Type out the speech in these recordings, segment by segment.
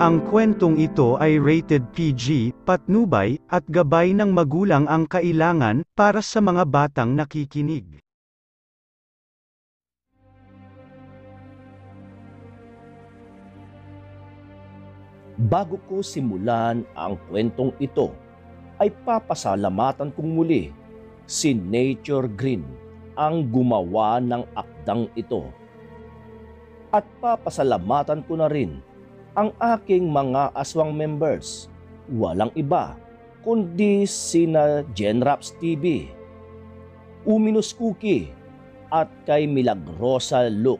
Ang kwentong ito ay rated PG, patnubay, at gabay ng magulang ang kailangan para sa mga batang nakikinig. Bago ko simulan ang kwentong ito, ay papasalamatan kong muli si Nature Green, ang gumawa ng akdang ito. At papasalamatan ko na rin ang aking mga aswang members, walang iba kundi sina Genraps TV, Uminus Cookie at kay Milagrosa Look.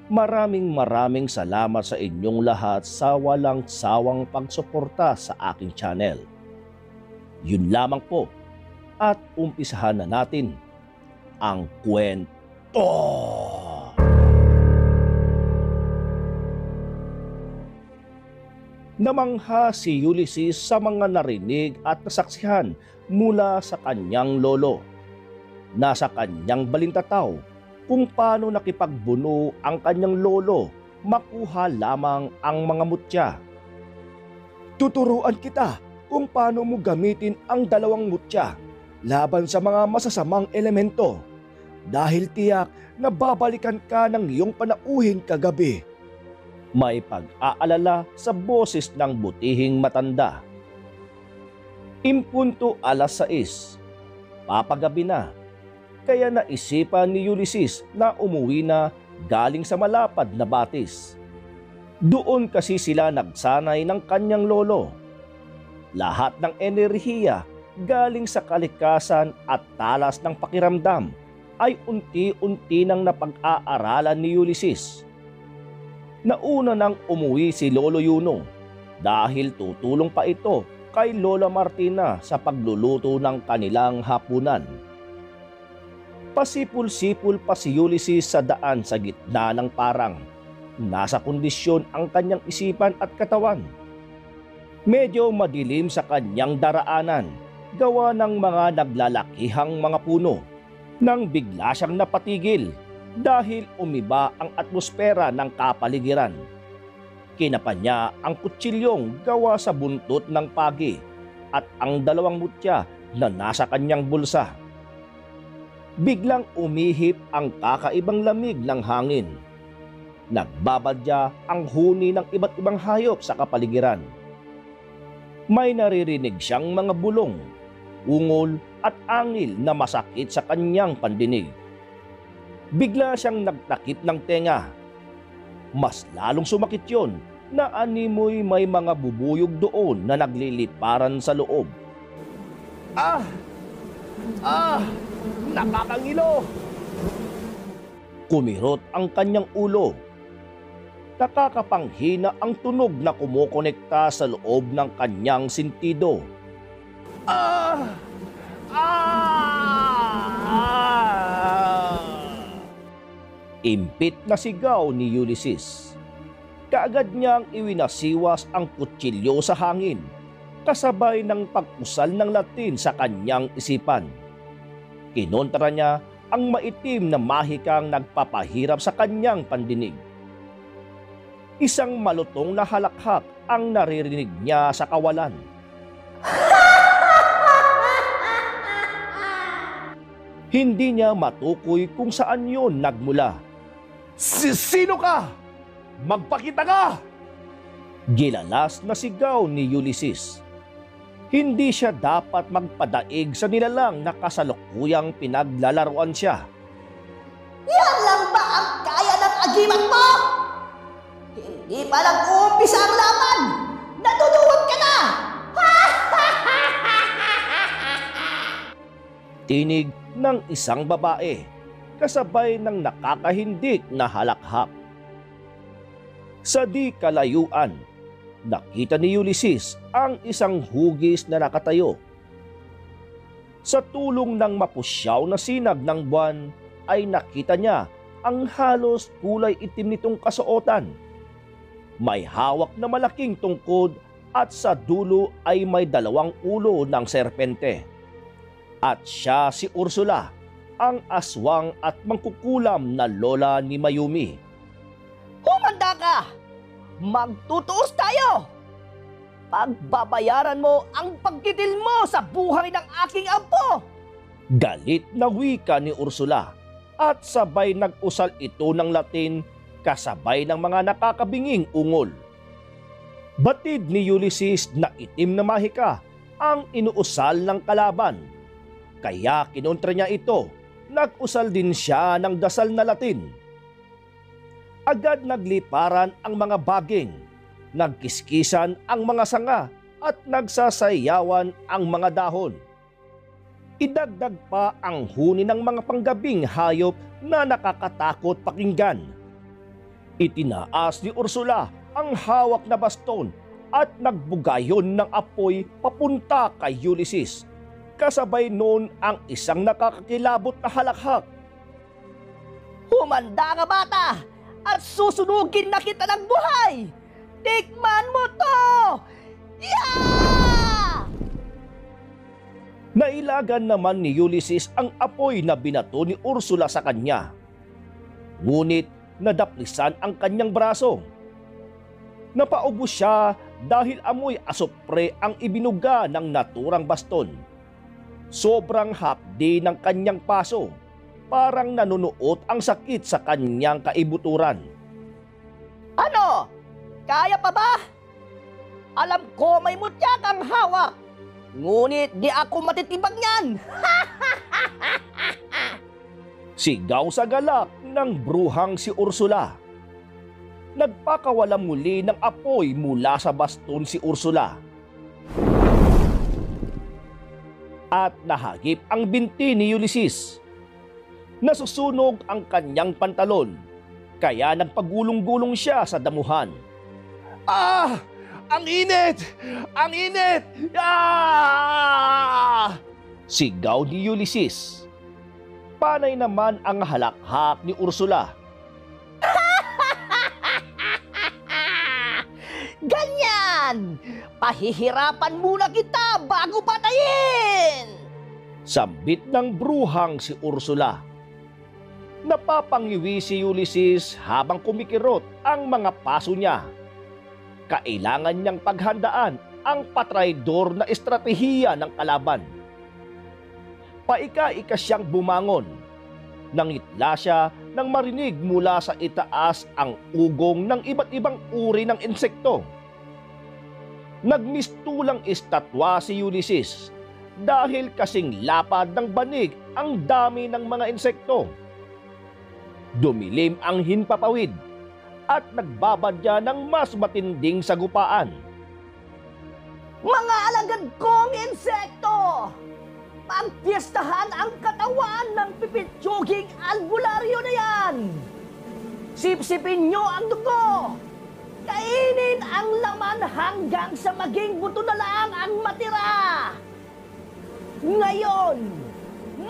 Maraming salamat sa inyong lahat sa walang sawang pagsuporta sa aking channel. Yun lamang po, at umpisahan na natin ang kwento. Namangha si Ulysses sa mga narinig at nasaksihan mula sa kanyang lolo. Nasa kanyang balintataw kung paano nakipagbuno ang kanyang lolo makuha lamang ang mga mutya. Tuturuan kita kung paano mo gamitin ang dalawang mutya laban sa mga masasamang elemento dahil tiyak na babalikan ka ng iyong panauhin kagabi. May pag-aalala sa boses ng butihing matanda. Impunto 6:00, papagabi na. Kaya naisipan ni Ulysses na umuwi na galing sa malapad na batis. Doon kasi sila nagsanay ng kanyang lolo. Lahat ng enerhiya galing sa kalikasan at talas ng pakiramdam ay unti-unti nang napag-aaralan ni Ulysses. Nauna nang umuwi si Lolo Yuno dahil tutulong pa ito kay Lola Martina sa pagluluto ng kanilang hapunan. Pasipul-sipul pa si Ulysses sa daan sa gitna ng parang. Nasa kondisyon ang kanyang isipan at katawan. Medyo madilim sa kanyang daraanan, gawa ng mga naglalakihang mga puno, nang bigla siyang napatigil dahil umiba ang atmosfera ng kapaligiran. Kinapa niya ang kutsilyong gawa sa buntot ng pagi at ang dalawang mutya na nasa kanyang bulsa. Biglang umihip ang kakaibang lamig ng hangin. Nagbabadya ang huni ng iba't ibang hayop sa kapaligiran. May naririnig siyang mga bulong, ungol at angil na masakit sa kanyang pandinig. Bigla siyang nagtakip ng tenga. Mas lalong sumakit yon na animoy may mga bubuyog doon na nagliliparan sa loob. Nakakangilo! Kumirot ang kanyang ulo. Nakakapanghina ang tunog na kumukonekta sa loob ng kanyang sentido. Impit na sigaw ni Ulysses. Kaagad niyang iwinasiwas ang kutsilyo sa hangin, kasabay ng pag-usal ng Latin sa kanyang isipan. Kinontra niya ang maitim na mahikang nagpapahirap sa kanyang pandinig. Isang malutong na halakhak ang naririnig niya sa kawalan. Hindi niya matukoy kung saan yon nagmula. Sino ka? Magpakita ka! Gilalas na sigaw ni Ulysses. Hindi siya dapat magpadaig sa nilalang na kasalukuyang pinaglalaruan siya. Yan lang ba ang kaya ng agimat mo? Hindi pa lang uumpisa ang laban! Naduduwag ka na! Tinig ng isang babae, kasabay ng nakakahindik na halakhak. Sa di kalayuan, nakita ni Ulysses ang isang hugis na nakatayo. Sa tulong ng mapusyaw na sinag ng buwan, ay nakita niya ang halos kulay itim nitong kasuotan. May hawak na malaking tungkod at sa dulo ay may 2 ulo ng serpente. At siya si Ursula, ang aswang at mangkukulam na lola ni Mayumi. Humanda ka! magtutuos tayo! Pagbabayaran mo ang pagtitil mo sa buhay ng aking apo! Galit na wika ni Ursula at sabay nag-usal ito ng Latin kasabay ng mga nakakabinging ungol. Batid ni Ulysses na itim na mahika ang inuusal ng kalaban. Kaya kinontra niya ito, nag-usal din siya ng dasal na Latin. Agad nagliparan ang mga baging, nagkiskisan ang mga sanga at nagsasayawan ang mga dahon. Idagdag pa ang huni ng mga panggabing hayop na nakakatakot pakinggan. Itinaas ni Ursula ang hawak na baston at nagbugayon ng apoy papunta kay Ulysses. Kasabay noon ang isang nakakakilabot na halakhak. Humanda ka, bata! At susunugin na kita ng buhay! Tikman mo to! Yeah! Nailagan naman ni Ulysses ang apoy na binato ni Ursula sa kanya. Ngunit nadaplisan ang kanyang braso. Napaubos siya dahil amoy asopre ang ibinuga ng naturang baston. Sobrang hapdi ng kanyang paso, parang nanunuot ang sakit sa kanyang kaibuturan. Ano? Kaya pa ba? Alam ko may mutya kang hawak, ngunit di ako matitibag niyan. Sigaw sa galak ng bruhang si Ursula. Nagpakawala muli ng apoy mula sa baston si Ursula. At nahagip ang binti ni Ulysses. Nasusunog ang kanyang pantalon, kaya nagpagulong-gulong siya sa damuhan. Ah! Ang init! Ang init! Ah! Sigaw ni Ulysses. Panay naman ang halakhak ni Ursula. Ganyan! Pahihirapan muna kita bago patayin! Sambit ng bruhang si Ursula. Napapangiwi si Ulysses habang kumikirot ang mga paso niya. Kailangan niyang paghandaan ang patraidor na estratehiya ng kalaban. Paika-ika siyang bumangon. Nangitla siya nang marinig mula sa itaas ang ugong ng iba't ibang uri ng insekto. Nagmistulang estatwa si Ulysses dahil kasing lapad ng banig ang dami ng mga insekto. Dumilim ang hinpapawid at nagbabadya ng mas matinding sagupaan. Mga alagad kong insekto! Pagpiestahan ang katawan ng pipitsuging albularyo na yan! Sipsipin nyo ang dugo! Kainin ang laman hanggang sa maging buto na lang ang matira! Ngayon,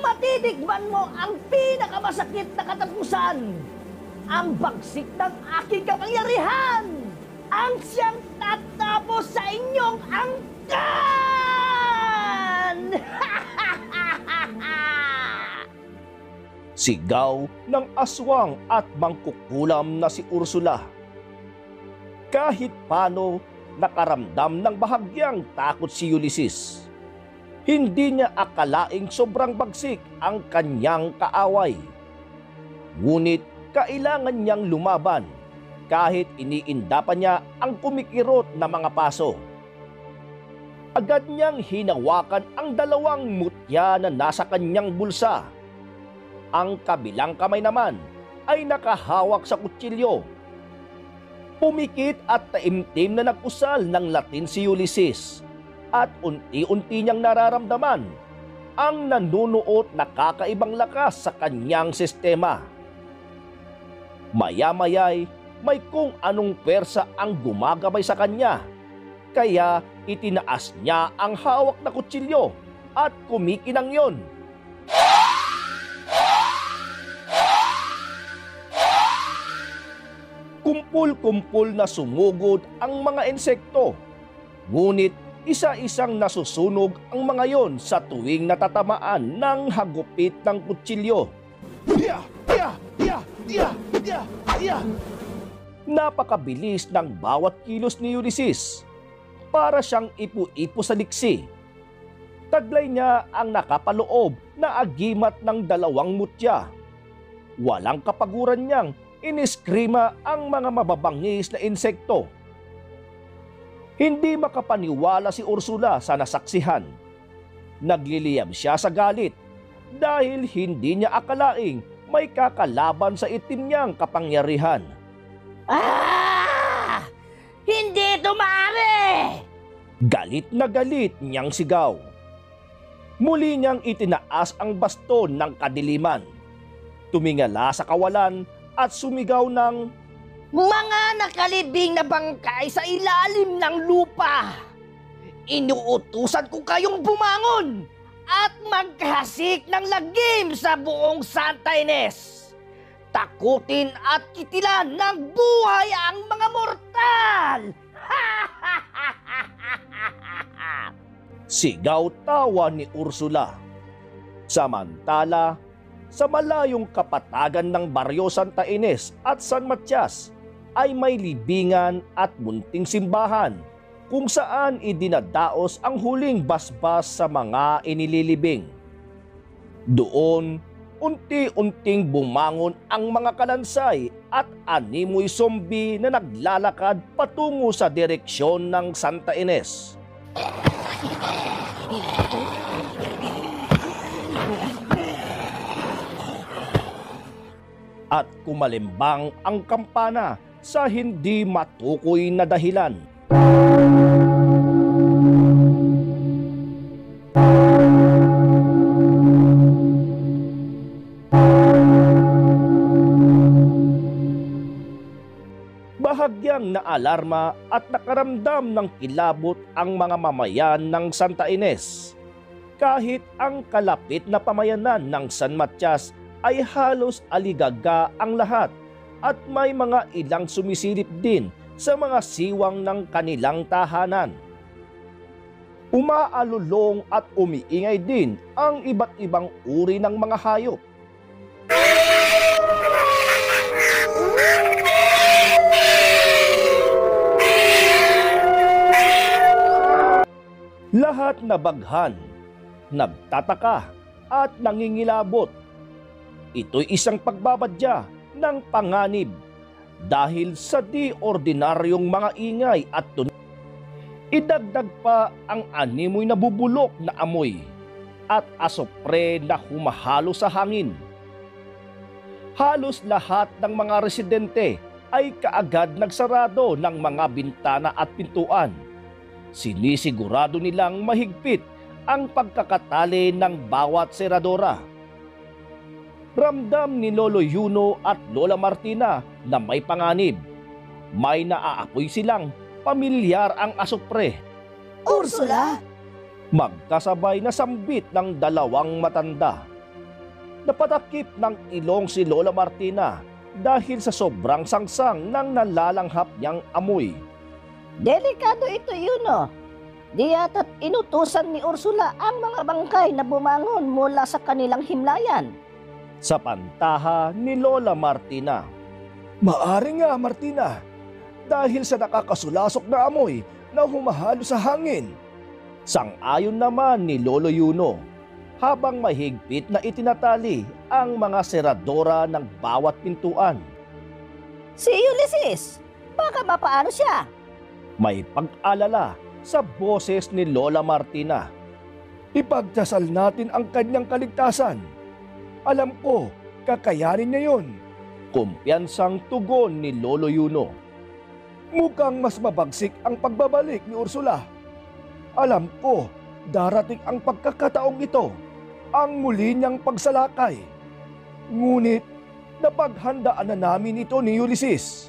matitikman mo ang pinakamasakit na katapusan! Ang bagsik ng aking kapangyarihan! Ang siyang tatapos sa inyong angkan! Sigaw ng aswang at mangkukulam na si Ursula. Kahit paano nakaramdam ng bahagyang takot si Ulysses. Hindi niya akalaing sobrang bagsik ang kanyang kaaway. Ngunit kailangan niyang lumaban kahit iniinda pa niya ang kumikirot na mga paso. Agad niyang hinawakan ang dalawang mutya na nasa kanyang bulsa. Ang kabilang kamay naman ay nakahawak sa kutsilyo. Pumikit at taimtim na nag-usal ng Latin si Ulysses at unti-unti niyang nararamdaman ang nanunuot na kakaibang lakas sa kanyang sistema. Maya-maya'y may kung anong pwersa ang gumagabay sa kanya, kaya itinaas niya ang hawak na kutsilyo at kumikinang yon. Kumpul-kumpul na sumugod ang mga insekto, ngunit isa-isang nasusunog ang mga yon sa tuwing natatamaan ng hagupit ng kutsilyo. Napakabilis ng bawat kilos ni Ulysses. Para siyang ipu-ipo sa liksi. Taglay niya ang nakapaloob na agimat ng 2 mutya. Walang kapaguran niyang iniskrima ang mga mababangis na insekto. Hindi makapaniwala si Ursula sa nasaksihan. Nagliliyab siya sa galit dahil hindi niya akalaing may kakalaban sa itim niyang kapangyarihan. Ah! Hindi ito maaari! Galit na galit niyang sigaw. Muli niyang itinaas ang baston ng kadiliman. Tumingala sa kawalan at sumigaw ng, Mga nakalibing na bangkay sa ilalim ng lupa! Inuutusan ko kayong bumangon at magkahasik ng lagim sa buong Santa Ines! Takutin at kitilan ng buhay ang mga mortal! sigaw tawa ni Ursula. Samantala, sa malayong kapatagan ng Baryo Santa Ines at San Matias ay may libingan at munting simbahan kung saan idinadaos ang huling basbas sa mga inililibing. Doon, unti-unting bumangon ang mga kalansay at animoy zombie na naglalakad patungo sa direksyon ng Santa Ines. At kumalimbang ang kampana sa hindi matukoy na dahilan. Bahagyang naalarma at nakaramdam ng kilabot ang mga mamayan ng Santa Ines. Kahit ang kalapit na pamayanan ng San Matias ay halos aligaga ang lahat at may mga ilang sumisilip din sa mga siwang ng kanilang tahanan. Umaalulong at umiingay din ang iba't ibang uri ng mga hayop. Lahat na baghan, nagtataka at nangingilabot. Ito'y isang pagbabadya ng panganib dahil sa di ordinaryong mga ingay at tunog. Idagdag pa ang animoy na bubulok na amoy at asopre na humahalo sa hangin. Halos lahat ng mga residente ay kaagad nagsarado ng mga bintana at pintuan. Sinisigurado nilang mahigpit ang pagkakatali ng bawat seradora. Ramdam ni Lolo Yuno at Lola Martina na may panganib. May naaapoy silang pamilyar ang asupre. Ursula? Magkasabay na sambit ng 2 matanda. Napatakip ng ilong si Lola Martina dahil sa sobrang sangsang ng nalalanghap niyang amoy. Delikado ito, Yuno. Di yata't inutusan ni Ursula ang mga bangkay na bumangon mula sa kanilang himlayan. Sa pantaha ni Lola Martina. Maari nga, Martina, dahil sa nakakasulasok na amoy na humahalo sa hangin. Sang-ayon naman ni Lolo Yuno, habang mahigpit na itinatali ang mga seradora ng bawat pintuan. Si Ulysses, baka mapaano siya? May pag-alala sa boses ni Lola Martina. Ipagdasal natin ang kanyang kaligtasan. Alam ko, kakayanin niya yun. Kumpiyansang tugon ni Lolo Yuno. Mukhang mas mabagsik ang pagbabalik ni Ursula. Alam ko, darating ang pagkakataong ito, ang muli niyang pagsalakay. Ngunit, napaghandaan na namin ito ni Ulysses.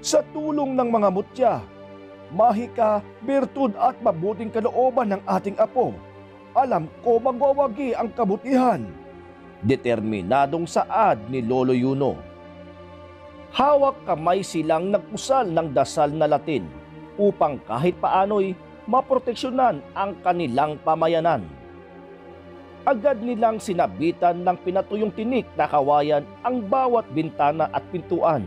Sa tulong ng mga mutya, mahika, birtud at mabuting kalooban ng ating apo, alam ko magwawagi ang kabutihan. Determinadong saad ni Lolo Yuno. Hawak kamay silang nagpusal ng dasal na Latin upang kahit paano'y maproteksyonan ang kanilang pamayanan. Agad nilang sinabitan ng pinatuyong tinik na kawayan ang bawat bintana at pintuan.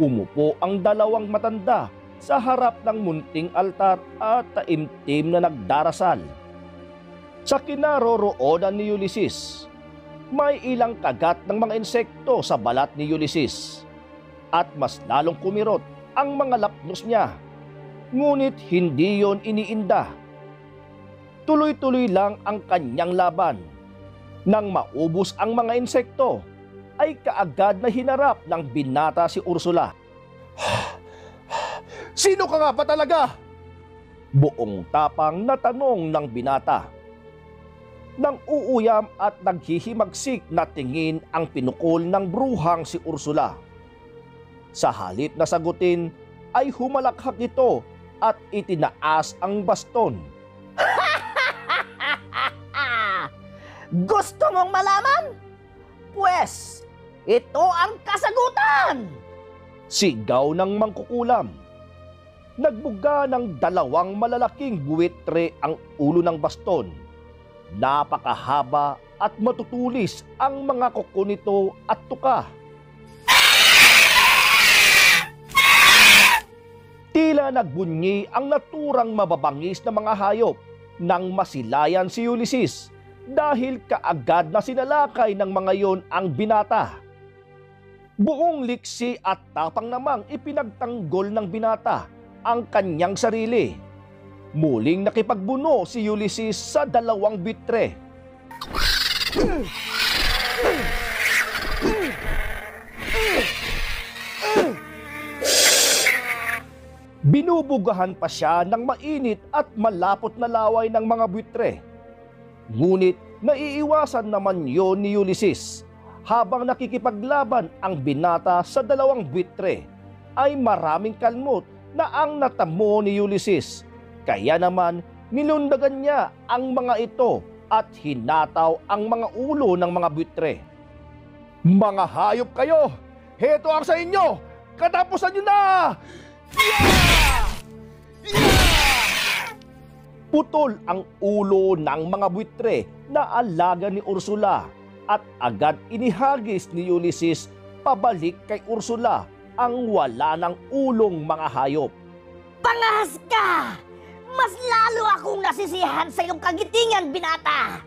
Umupo ang dalawang matanda sa harap ng munting altar at taimtim na nagdarasal. Sa kinaroroonan ni Ulysses, may ilang kagat ng mga insekto sa balat ni Ulysses at mas lalong kumirot ang mga lapnos niya. Ngunit hindi yon iniinda. Tuloy-tuloy lang ang kanyang laban. Nang maubos ang mga insekto, ay kaagad na hinarap ng binata si Ursula. Sino ka nga ba talaga? Buong tapang na tanong ng binata. Nang uuyam at naghihimagsik na tingin ang pinukol ng bruhang si Ursula. Sa halip na sagutin ay humalakhak ito at itinaas ang baston. Gusto mong malaman? Pwes, ito ang kasagutan! Sigaw ng mangkukulam. Nagbuga ng dalawang malalaking buwitre ang ulo ng baston. Napakahaba at matutulis ang mga kuko nito at tuka. Tila nagbunyi ang naturang mababangis na mga hayop nang masilayan si Ulysses dahil kaagad na sinalakay ng mga yon ang binata. Buong liksi at tapang namang ipinagtanggol ng binata ang kanyang sarili. Muling nakipagbuno si Ulysses sa dalawang bitre. Binubugahan pa siya ng mainit at malapot na laway ng mga buitre. Ngunit naiiwasan naman yon ni Ulysses. Habang nakikipaglaban ang binata sa dalawang buitre, ay maraming kalmot na ang natamo ni Ulysses. Kaya naman nilundagan niya ang mga ito at hinataw ang mga ulo ng mga buitre. Mga hayop kayo! Heto ang sa inyo! Katapusan nyo na! Putol ang ulo ng mga buitre na alaga ni Ursula at agad inihagis ni Ulysses pabalik kay Ursula ang wala ng ulong mga hayop. Pangahas ka! Mas lalo akong nasisiyahan sa iyong kagitingan, binata!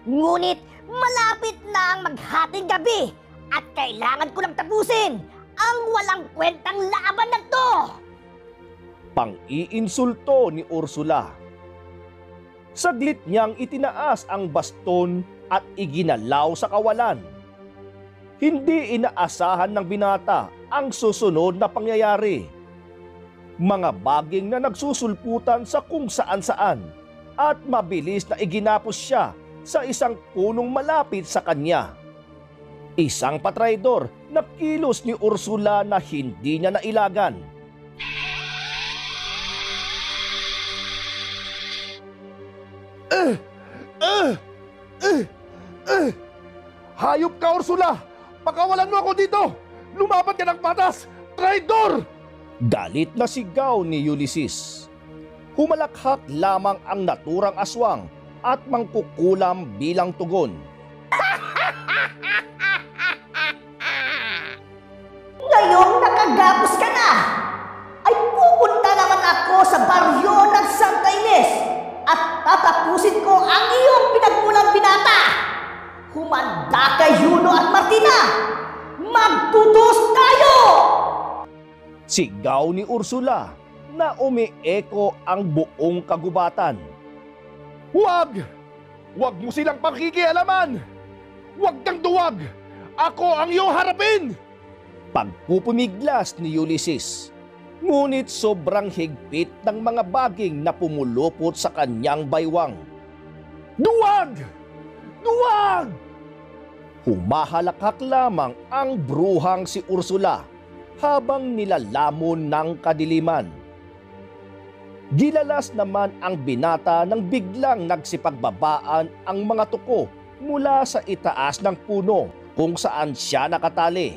Ngunit malapit na ang maghating gabi at kailangan ko lang tapusin ang walang kwentang laban na to! Pang-iinsulto ni Ursula. Saglit niyang itinaas ang baston at iginalaw sa kawalan. Hindi inaasahan ng binata ang susunod na pangyayari. Mga baging na nagsusulputan sa kung saan-saan at mabilis na iginapos siya sa isang punong malapit sa kanya. Isang patraidor na kilos ni Ursula na hindi niya nailagan. Hayop ka, Ursula! Pakawalan mo ako dito! Lumaban ka ng patas! Traidor! Galit na sigaw ni Ulysses. Humalakhak lamang ang naturang aswang at mangkukulam bilang tugon. Ngayong nakagapos ka na, ay pupunta naman ako sa baryo ng Santa Ines at tatapusin ko ang iyong pinagmulang binata. Humanda kay Juno at Martina! Magtutos tayo! Sigaw ni Ursula na umieko ang buong kagubatan. Huwag! Huwag mo silang pakikialaman! Huwag kang duwag! Ako ang iyong harapin! Pagpupumiglas ni Ulysses, ngunit sobrang higpit ng mga baging na pumulupot sa kanyang baywang. Duwag! Duwag! Humahalakhak lamang ang bruhang si Ursula habang nilalamon ng kadiliman. Gilalas naman ang binata nang biglang nagsipagbabaan ang mga tuko mula sa itaas ng puno kung saan siya nakatali.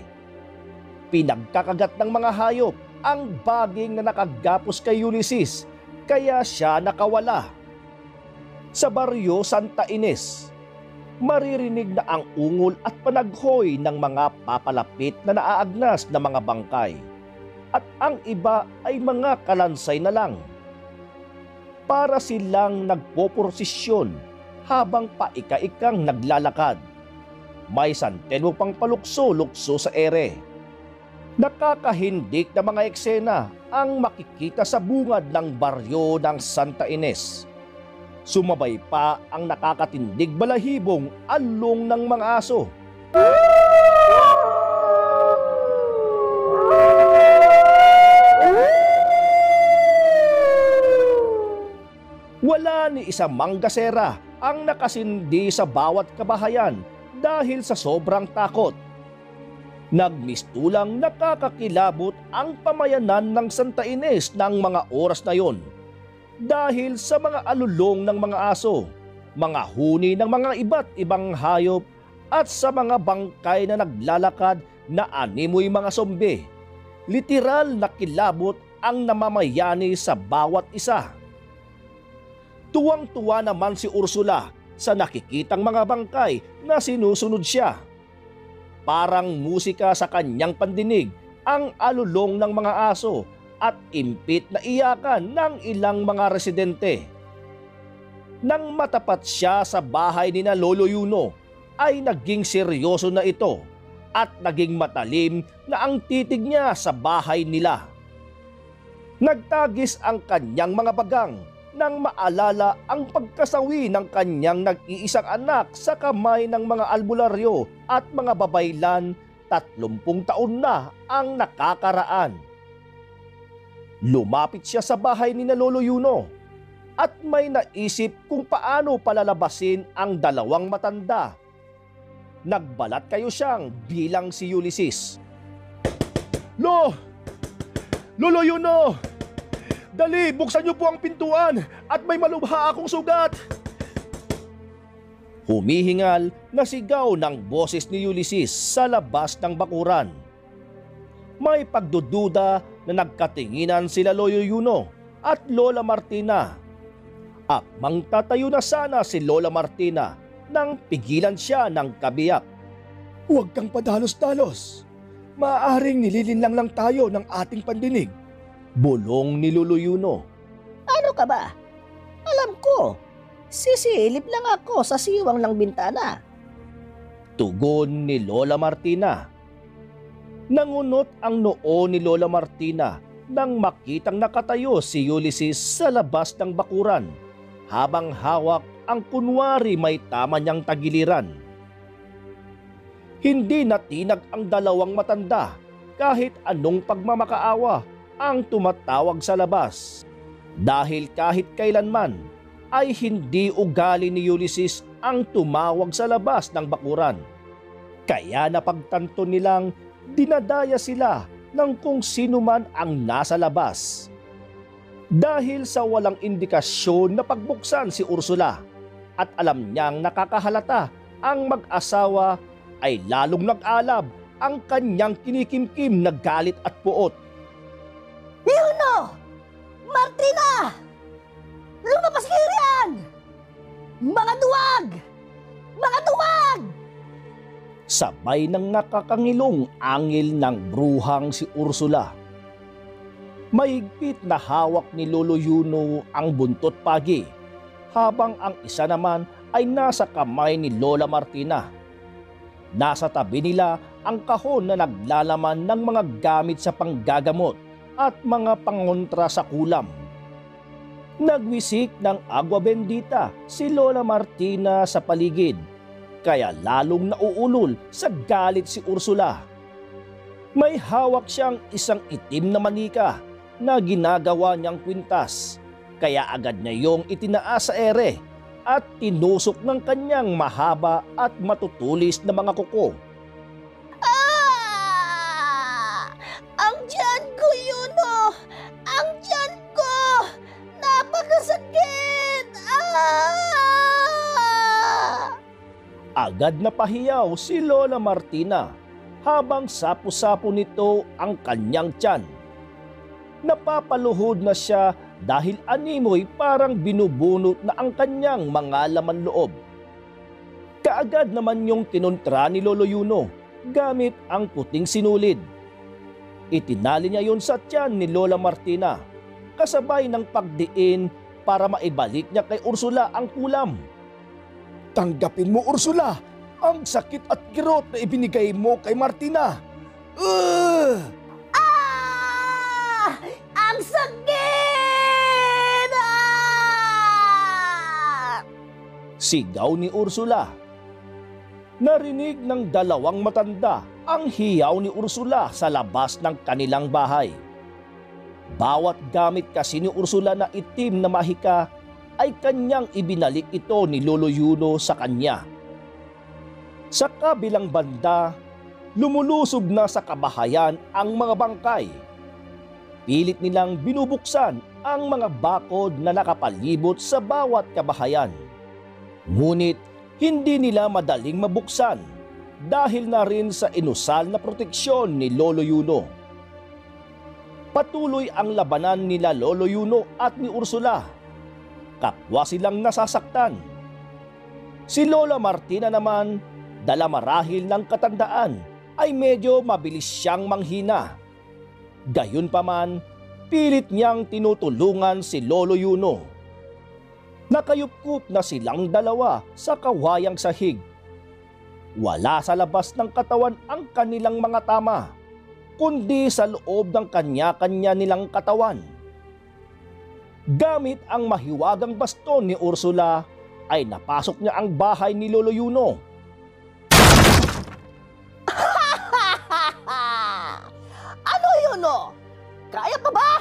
Pinagkakagat ng mga hayop ang baging na nakagapos kay Ulysses kaya siya nakawala. Sa baryo Santa Ines, maririnig na ang ungol at panaghoy ng mga papalapit na naaagnas na mga bangkay. at ang iba ay mga kalansay na lang. Para silang nagpoprosesyon habang paika-ikang naglalakad. May santeno pang palukso-lukso sa ere. Nakakahindik na mga eksena ang makikita sa bungad ng baryo ng Santa Ines. Sumabay pa ang nakakatindig balahibong along ng mga aso. Wala ni isang manggasera ang nakasindi sa bawat kabahayan dahil sa sobrang takot. Nagmistulang nakakakilabot ang pamayanan ng Santa Ines ng mga oras na yon dahil sa mga alulong ng mga aso, mga huni ng mga iba't ibang hayop at sa mga bangkay na naglalakad na animoy mga sombe. Literal na kilabot ang namamayani sa bawat isa. Tuwang-tuwa naman si Ursula sa nakikitang mga bangkay na sinusunod siya. Parang musika sa kanyang pandinig ang alulong ng mga aso at impit na iyakan ng ilang mga residente. Nang matapat siya sa bahay ni na Lolo Yuno, ay naging seryoso na ito at naging matalim na ang titig niya sa bahay nila. Nagtagis ang kanyang mga bagang nang maalala ang pagkasawi ng kanyang nag-iisang anak sa kamay ng mga albularyo at mga babaylan. 30 taon na ang nakakaraan. Lumapit siya sa bahay ni na Lolo Yuno at may naisip kung paano palalabasin ang dalawang matanda. Nagbalat kayo siyang bilang si Ulysses. Lolo Yuno! Dali, buksan niyo po ang pintuan at may malubha akong sugat. Humihingal na sigaw ng boses ni Ulysses sa labas ng bakuran. May pagdududa na nagkatinginan sila Lolo Yuno at Lola Martina. Akmang tatayo na sana si Lola Martina nang pigilan siya ng kabiyak. Huwag kang padalos-dalos. Maaaring nililinlang lang tayo ng ating pandinig. Bulong ni Lolo Yuno. Ano ka ba? Alam ko, sisilip lang ako sa siwang ng bintana. Tugon ni Lola Martina. Nangunot ang noo ni Lola Martina nang makitang nakatayo si Ulysses sa labas ng bakuran habang hawak ang kunwari may tama niyang tagiliran. Hindi natinag ang dalawang matanda kahit anong pagmamakaawa ang tumatawag sa labas. Dahil kahit kailanman ay hindi ugali ni Ulysses ang tumawag sa labas ng bakuran. Kaya napagtanto nilang dinadaya sila ng kung sino man ang nasa labas. Dahil sa walang indikasyon na pagbuksan si Ursula at alam niyang nakakahalata ang mag-asawa, ay lalong nag-alab ang kanyang kinikimkim na galit at puot. Yuno! Martina! Lumabas kayo riyan! Mga duwag! Mga duwag! Sabay ng nakakangilong angil ng bruhang si Ursula. Mahigpit na hawak ni Lolo Yuno ang buntot pagi, habang ang isa naman ay nasa kamay ni Lola Martina. Nasa tabi nila ang kahon na naglalaman ng mga gamit sa panggagamot at mga pangontra sa kulam. Nagwisik ng agwa bendita si Lola Martina sa paligid, kaya lalong nauulol sa galit si Ursula. May hawak siyang isang itim na manika na ginagawa niyang kwintas, kaya agad niya yung itinaas sa ere at tinusok ng kanyang mahaba at matutulis na mga kuko. Ang tiyan ko, Yuno! Ang tiyan ko! Napakasakit! Agad na pahiyaw si Lola Martina habang sapu-sapo nito ang kanyang tiyan. Napapaluhod na siya dahil animoy parang binubunot na ang kanyang mga laman loob. Kaagad naman yung kinontra ni Lolo Yuno gamit ang puting sinulid. Itinali niya yun sa tiyan ni Lola Martina, kasabay ng pagdiin para maibalik niya kay Ursula ang kulam. Tanggapin mo, Ursula, ang sakit at kirot na ibinigay mo kay Martina. Ang sakit! Sigaw ni Ursula. Narinig ng dalawang matanda ang hiyaw ni Ursula sa labas ng kanilang bahay. Bawat gamit kasi ni Ursula na itim na mahika ay kanyang ibinalik ito ni Lolo Yuno sa kanya. Sa kabilang banda, lumulusob na sa kabahayan ang mga bangkay. Pilit nilang binubuksan ang mga bakod na nakapalibot sa bawat kabahayan. Ngunit hindi nila madaling mabuksan dahil na rin sa inusal na proteksyon ni Lolo Yuno. Patuloy ang labanan nila Lolo Yuno at ni Ursula. Kapwa silang nasasaktan. Si Lola Martina naman, dala marahil ng katandaan, ay medyo mabilis siyang manghina. Gayunpaman, pilit niyang tinutulungan si Lolo Yuno. Nakayupkup na silang dalawa sa kawayang sahig. Wala sa labas ng katawan ang kanilang mga tama, kundi sa loob ng kanya-kanya nilang katawan. Gamit ang mahiwagang baston ni Ursula ay napasok niya ang bahay ni Lolo Yuno. Ano yun o? Kaya pa ba?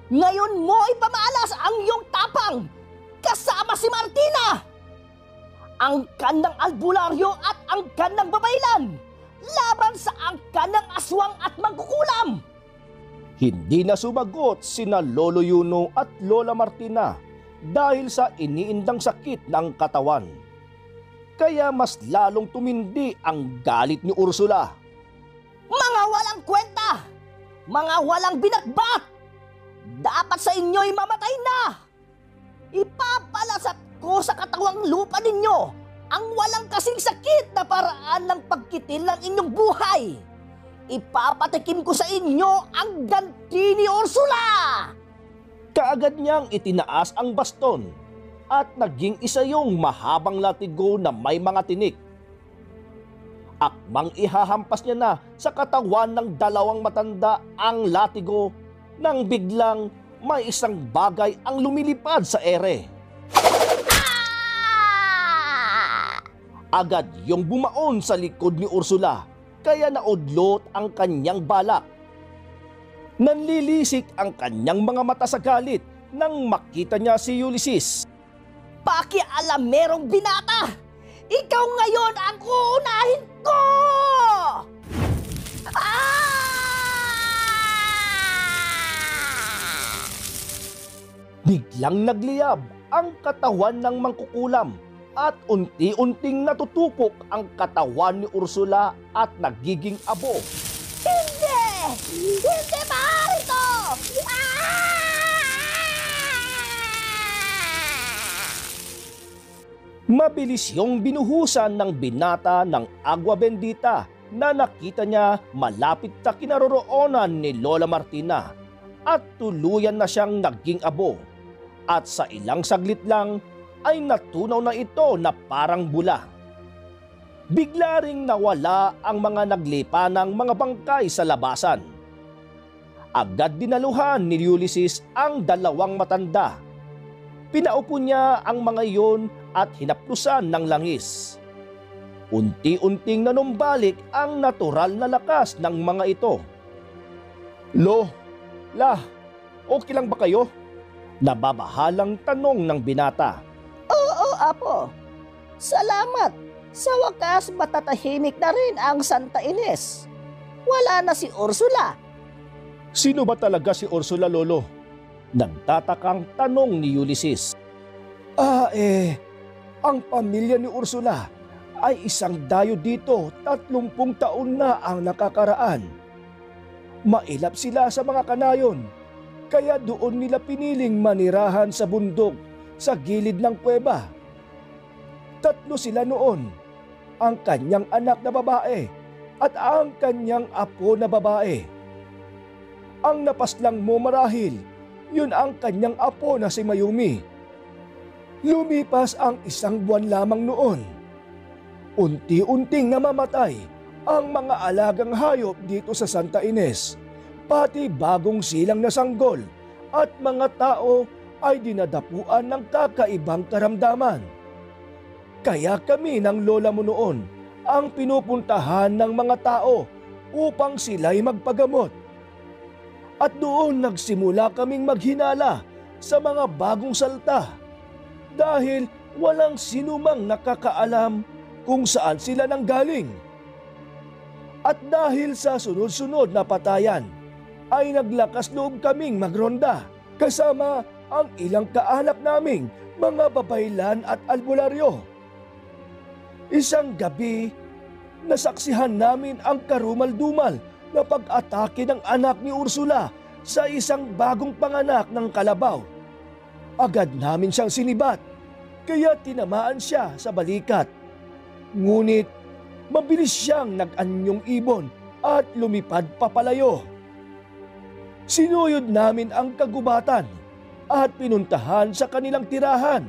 Ngayon mo ipamalas ang iyong tapang kasama si Martina! Angkan ng albularyo at angkan ng babaylan laban sa angkan ng aswang at mangkukulam! Hindi na sumagot sina Lolo Yuno at Lola Martina dahil sa iniindang sakit ng katawan. Kaya mas lalong tumindi ang galit ni Ursula. Mga walang kwenta! Mga walang binatbat! Dapat sa inyo'y mamatay na! Ipapalasat ko sa katawang lupa ninyo ang walang kasing sakit na paraan ng pagkitil ng inyong buhay. Ipapatikim ko sa inyo ang ganti ni Ursula! Kaagad niyang itinaas ang baston at naging isa yung mahabang latigo na may mga tinik. Akmang ihahampas niya na sa katawan ng dalawang matanda ang latigo nang biglang may isang bagay ang lumilipad sa ere. Agad yung bumaon sa likod ni Ursula, kaya naudlot ang kanyang balak. Nanlilisik ang kanyang mga mata sa galit nang makita niya si Ulysses. Pakialamerong binata! Ikaw ngayon ang uunahin ko! Biglang nagliyab ang katawan ng mangkukulam at unti-unting natutupok ang katawan ni Ursula at nagiging abo. Hindi! Hindi maaari ito! Mabilis yung binuhusan ng binata ng agwa bendita na nakita niya malapit sa kinaroroonan ni Lola Martina at tuluyan na siyang naging abo. At sa ilang saglit lang ay natunaw na ito na parang bula. Bigla ring nawala ang mga naglipanang mga bangkay sa labasan. Agad dinaluhan ni Ulysses ang dalawang matanda. Pinaupo niya ang mga iyon at hinaplusan ng langis. Unti-unting nanumbalik ang natural na lakas ng mga ito. La, okay lang ba kayo? Nababahalang tanong ng binata. Oo, Apo. Salamat. Sa wakas, matatahimik na rin ang Santa Ines. Wala na si Ursula. Sino ba talaga si Ursula, Lolo? Nagtatakang tanong ni Ulysses. Ang pamilya ni Ursula ay isang dayo dito, 30 taon na ang nakakaraan. Mailap sila sa mga kanayon, kaya doon nila piniling manirahan sa bundok sa gilid ng kuweba. 3 sila noon, ang kanyang anak na babae at ang kanyang apo na babae. Ang napaslang mo marahil, yun ang kanyang apo na si Mayumi. Lumipas ang 1 buwan lamang noon. Unti-unting namamatay ang mga alagang hayop dito sa Santa Ines, pati bagong silang na sanggol at mga tao ay dinadapuan ng kakaibang karamdaman. Kaya kami ng lola mo noon ang pinupuntahan ng mga tao upang sila'y magpagamot. At doon nagsimula kaming maghinala sa mga bagong salta dahil walang sinumang nakakaalam kung saan sila nanggaling. At dahil sa sunod-sunod na patayan ay naglakas loob kaming magronda kasama ang ilang kaanak naming mga babaylan at albularyo. Isang gabi, nasaksihan namin ang karumal-dumal na pag-atake ng anak ni Ursula sa isang bagong panganak ng kalabaw. Agad namin siyang sinibat, kaya tinamaan siya sa balikat. Ngunit mabilis siyang nag-anyong ibon at lumipad papalayo. Sinuyod namin ang kagubatan at pinuntahan sa kanilang tirahan.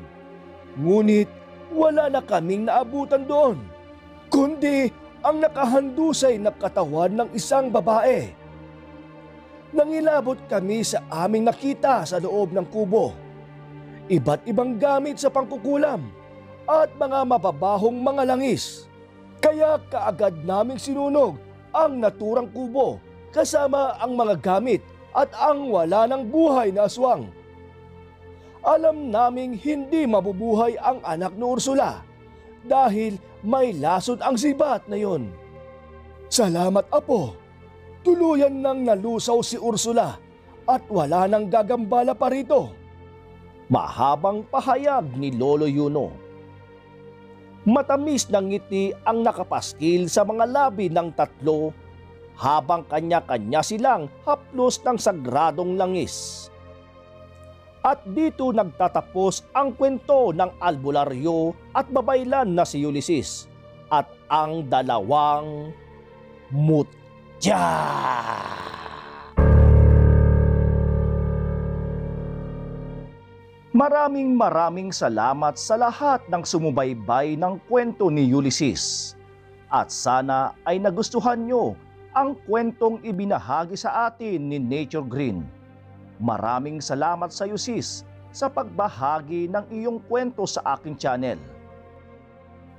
Ngunit wala na kaming naabutan doon, kundi ang nakahandusay na katawan ng isang babae. Nangilabot kami sa aming nakita sa loob ng kubo. Iba't ibang gamit sa pangkukulam at mga mababahong mga langis. Kaya kaagad naming sinunog ang naturang kubo kasama ang mga gamit at ang wala ng buhay na aswang. Alam naming hindi mabubuhay ang anak ni Ursula dahil may lasod ang sibat na yon. Salamat apo, tuluyan nang nalusaw si Ursula at wala nang gagambala pa rito. Mahabang pahayag ni Lolo Yuno. Matamis na ngiti ang nakapaskil sa mga labi ng tatlo habang kanya-kanya silang haplos ng sagradong langis. At dito nagtatapos ang kwento ng albularyo at babaylan na si Ulysses at ang dalawang mutya. Maraming salamat sa lahat ng sumubaybay ng kwento ni Ulysses. At sana ay nagustuhan nyo ang kwentong ibinahagi sa atin ni Nature Green. Maraming salamat sa iyo sis sa pagbahagi ng iyong kwento sa aking channel.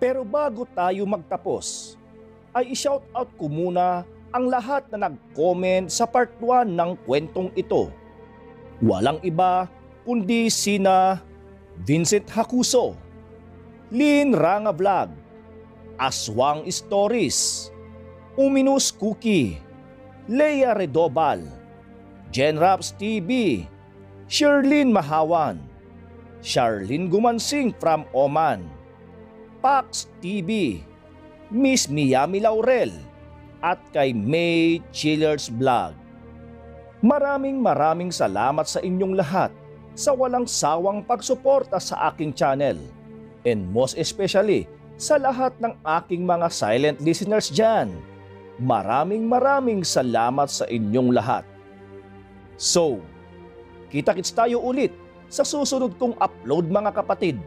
Pero bago tayo magtapos, ay i-shout out ko muna ang lahat na nag-comment sa part 1 ng kwentong ito. Walang iba kundi sina Vincent Hakuso, Lynn Ranga Vlog, Aswang Stories, Uminus Cookie, Leia Redobal, Genraps TV, Sherlyn Mahawan, Charlene Gumansing from Oman, Pax TV, Miss Miami Laurel, at kay May Chillers Vlog. Maraming salamat sa inyong lahat sa walang sawang pagsuporta sa aking channel, and most especially sa lahat ng aking mga silent listeners dyan. Maraming salamat sa inyong lahat. So, kita-kits tayo ulit sa susunod kong upload mga kapatid.